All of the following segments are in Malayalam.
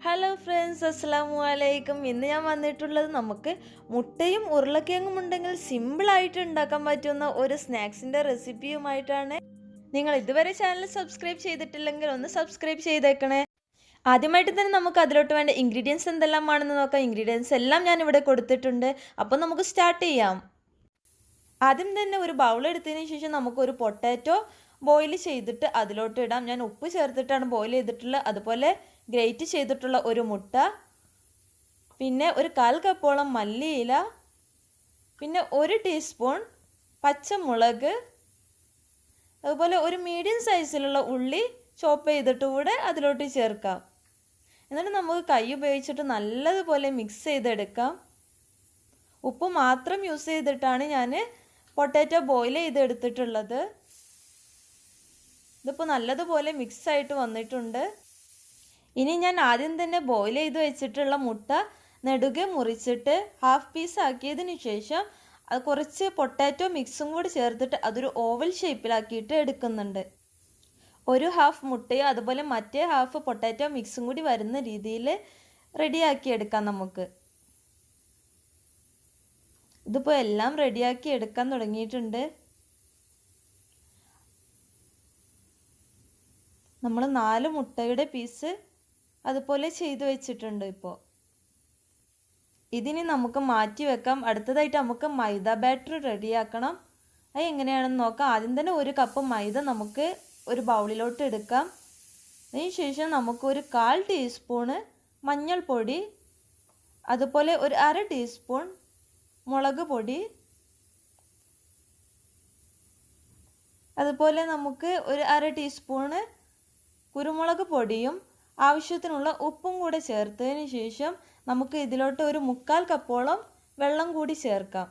ഹലോ ഫ്രണ്ട്സ്, അസ്സലാമു അലൈക്കും. ഇന്ന് ഞാൻ വന്നിട്ടുള്ളത് നമുക്ക് മുട്ടയും ഉരുളക്കിഴങ്ങും ഉണ്ടെങ്കിൽ സിമ്പിളായിട്ട് ഉണ്ടാക്കാൻ പറ്റുന്ന ഒരു സ്നാക്സിൻ്റെ റെസിപ്പിയുമായിട്ടാണ്. നിങ്ങൾ ഇതുവരെ ചാനൽ സബ്സ്ക്രൈബ് ചെയ്തിട്ടില്ലെങ്കിൽ ഒന്ന് സബ്സ്ക്രൈബ് ചെയ്തേക്കണേ. ആദ്യമായിട്ട് തന്നെ നമുക്ക് അതിലോട്ട് വേണ്ട ഇൻഗ്രീഡിയൻസ് എന്തെല്ലാമാണെന്ന് നോക്കാം. ഇൻഗ്രീഡിയൻസ് എല്ലാം ഞാൻ ഇവിടെ കൊടുത്തിട്ടുണ്ട്. അപ്പോൾ നമുക്ക് സ്റ്റാർട്ട് ചെയ്യാം. ആദ്യം തന്നെ ഒരു ബൗൾ എടുത്തതിന് ശേഷം നമുക്കൊരു പൊട്ടാറ്റോ ബോയിൽ ചെയ്തിട്ട് അതിലോട്ട് ഇടാം. ഞാൻ ഉപ്പ് ചേർത്തിട്ടാണ് ബോയിൽ ചെയ്തിട്ടുള്ളത്. അതുപോലെ ഗ്രേറ്റ് ചെയ്തിട്ടുള്ള ഒരു മുട്ട, പിന്നെ ഒരു 1/4 കപ്പോളം മല്ലിയില, പിന്നെ 1 ടീസ്പൂൺ പച്ചമുളക്, അതുപോലെ ഒരു മീഡിയം സൈസിലുള്ള ഉള്ളി ചോപ്പ് ചെയ്തിട്ട് കൂടെ അതിലോട്ട് ചേർക്കാം. എന്നിട്ട് നമുക്ക് കൈ ഉപയോഗിച്ചിട്ട് നല്ലതുപോലെ മിക്സ് ചെയ്തെടുക്കാം. ഉപ്പ് മാത്രം യൂസ് ചെയ്തിട്ടാണ് ഞാൻ പൊട്ടാറ്റോ ബോയിൽ ചെയ്തെടുത്തിട്ടുള്ളത്. ഇതിപ്പോൾ നല്ലതുപോലെ മിക്സ് ആയിട്ട് വന്നിട്ടുണ്ട്. ഇനി ഞാൻ ആദ്യം തന്നെ ബോയിൽ ചെയ്ത് വെച്ചിട്ടുള്ള മുട്ട നെടുകെ മുറിച്ചിട്ട് ഹാഫ് പീസ് ആക്കിയതിന് ശേഷം അത് കുറച്ച് പൊട്ടാറ്റോ മിക്സും കൂടി ചേർത്തിട്ട് അതൊരു ഓവൽ ഷേപ്പിലാക്കിയിട്ട് എടുക്കുന്നുണ്ട്. ഒരു ഹാഫ് മുട്ടയും അതുപോലെ മറ്റേ ഹാഫ് പൊട്ടാറ്റോ മിക്സും കൂടി വരുന്ന രീതിയിൽ റെഡിയാക്കി എടുക്കാം നമുക്ക്. ഇതിപ്പോൾ എല്ലാം റെഡിയാക്കി എടുക്കാൻ തുടങ്ങിയിട്ടുണ്ട്. നമ്മൾ 4 മുട്ടയുടെ പീസ് അതുപോലെ ചെയ്തു വെച്ചിട്ടുണ്ട്. ഇപ്പോൾ ഇതിനി നമുക്ക് മാറ്റി വെക്കാം. അടുത്തതായിട്ട് നമുക്ക് മൈദ ബാറ്റർ റെഡിയാക്കണം. അത് എങ്ങനെയാണെന്ന് നോക്കാം. ആദ്യം തന്നെ 1 കപ്പ് മൈദ നമുക്ക് ഒരു ബൗളിലോട്ട് എടുക്കാം. അതിന് ശേഷം നമുക്ക് ഒരു 1/4 ടീസ്പൂണ് മഞ്ഞൾപ്പൊടി, അതുപോലെ ഒരു 1/2 ടീസ്പൂൺ മുളക് പൊടി, അതുപോലെ നമുക്ക് ഒരു 1/2 ടീസ്പൂണ് കുരുമുളക് പൊടിയും ആവശ്യത്തിനുള്ള ഉപ്പും കൂടെ ചേർത്തതിന് ശേഷം നമുക്ക് ഇതിലോട്ട് ഒരു 1/4 കപ്പോളം വെള്ളം കൂടി ചേർക്കാം.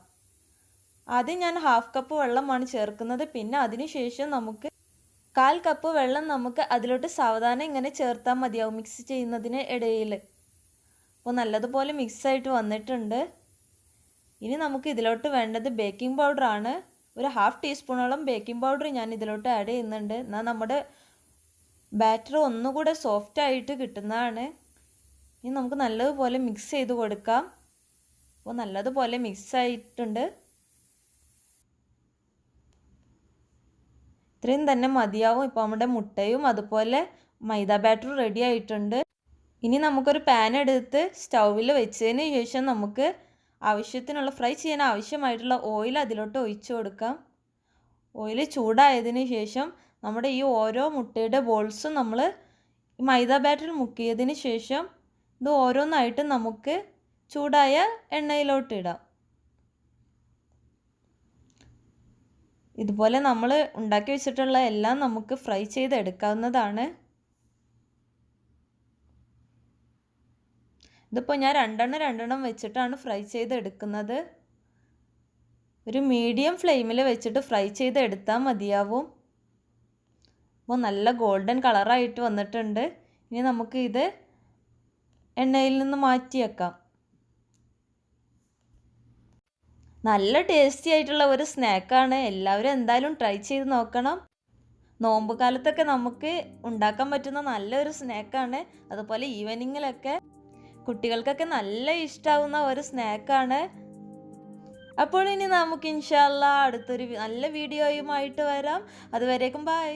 ആദ്യം ഞാൻ ഹാഫ് കപ്പ് വെള്ളമാണ് ചേർക്കുന്നത്. പിന്നെ അതിന് ശേഷം നമുക്ക് 1/4 കപ്പ് വെള്ളം നമുക്ക് അതിലോട്ട് സാവധാനം ഇങ്ങനെ ചേർത്താൽ മതിയാവും മിക്സ് ചെയ്യുന്നതിന് ഇടയിൽ. അപ്പോൾ നല്ലതുപോലെ മിക്സായിട്ട് വന്നിട്ടുണ്ട്. ഇനി നമുക്ക് ഇതിലോട്ട് വേണ്ടത് ബേക്കിംഗ് പൗഡറാണ്. ഒരു ഹാഫ് ടീസ്പൂണോളം ബേക്കിംഗ് പൗഡർ ഞാൻ ഇതിലോട്ട് ആഡ് ചെയ്യുന്നുണ്ട്. എന്നാൽ നമ്മുടെ ബാറ്റർ ഒന്നുകൂടെ സോഫ്റ്റ് ആയിട്ട് കിട്ടുന്നതാണ്. ഇനി നമുക്ക് നല്ലതുപോലെ മിക്സ് ചെയ്ത് കൊടുക്കാം. അപ്പോൾ നല്ലതുപോലെ മിക്സ് ആയിട്ടുണ്ട്. ഇത്രയും തന്നെ മതിയാവും. ഇപ്പോൾ നമ്മുടെ മുട്ടയും അതുപോലെ മൈദ ബാറ്ററും റെഡി ആയിട്ടുണ്ട്. ഇനി നമുക്കൊരു പാൻ എടുത്ത് സ്റ്റൗവിൽ വെച്ചതിന് ശേഷം നമുക്ക് ആവശ്യത്തിനുള്ള ഫ്രൈ ചെയ്യാൻ ആവശ്യമായിട്ടുള്ള ഓയിൽ അതിലോട്ട് ഒഴിച്ചു കൊടുക്കാം. ഓയിൽ ചൂടായതിന് ശേഷം നമ്മുടെ ഈ ഓരോ മുട്ടയുടെ ബോൾസും നമ്മൾ മൈദ ബാറ്ററിൽ മുക്കിയതിന് ശേഷം ഇത് ഓരോന്നായിട്ട് നമുക്ക് ചൂടായ എണ്ണയിലോട്ട് ഇടാം. ഇതുപോലെ നമ്മൾ ഉണ്ടാക്കി വെച്ചിട്ടുള്ള എല്ലാം നമുക്ക് ഫ്രൈ ചെയ്തെടുക്കാവുന്നതാണ്. ഇതിപ്പോൾ ഞാൻ രണ്ടെണ്ണം വെച്ചിട്ടാണ് ഫ്രൈ ചെയ്തെടുക്കുന്നത്. ഒരു മീഡിയം ഫ്ലെയിമിൽ വെച്ചിട്ട് ഫ്രൈ ചെയ്തെടുത്താൽ മതിയാവും. അപ്പോൾ നല്ല ഗോൾഡൻ കളറായിട്ട് വന്നിട്ടുണ്ട്. ഇനി നമുക്ക് ഇത് എണ്ണയിൽ നിന്ന് മാറ്റി വെക്കാം. നല്ല ടേസ്റ്റി ആയിട്ടുള്ള ഒരു സ്നാക്കാണ്. എല്ലാവരും എന്തായാലും ട്രൈ ചെയ്ത് നോക്കണം. നോമ്പ് കാലത്തൊക്കെ നമുക്ക് ഉണ്ടാക്കാൻ പറ്റുന്ന നല്ലൊരു സ്നാക്കാണ്. അതുപോലെ ഈവനിങ്ങിലൊക്കെ കുട്ടികൾക്കൊക്കെ നല്ല ഇഷ്ടമാവുന്ന ഒരു സ്നാക്കാണ്. അപ്പോൾ ഇനി നമുക്ക് ഇൻഷാ അല്ലാഹ് അടുത്തൊരു നല്ല വീഡിയോയുമായിട്ട് വരാം. അതുവരേക്കും ബൈ.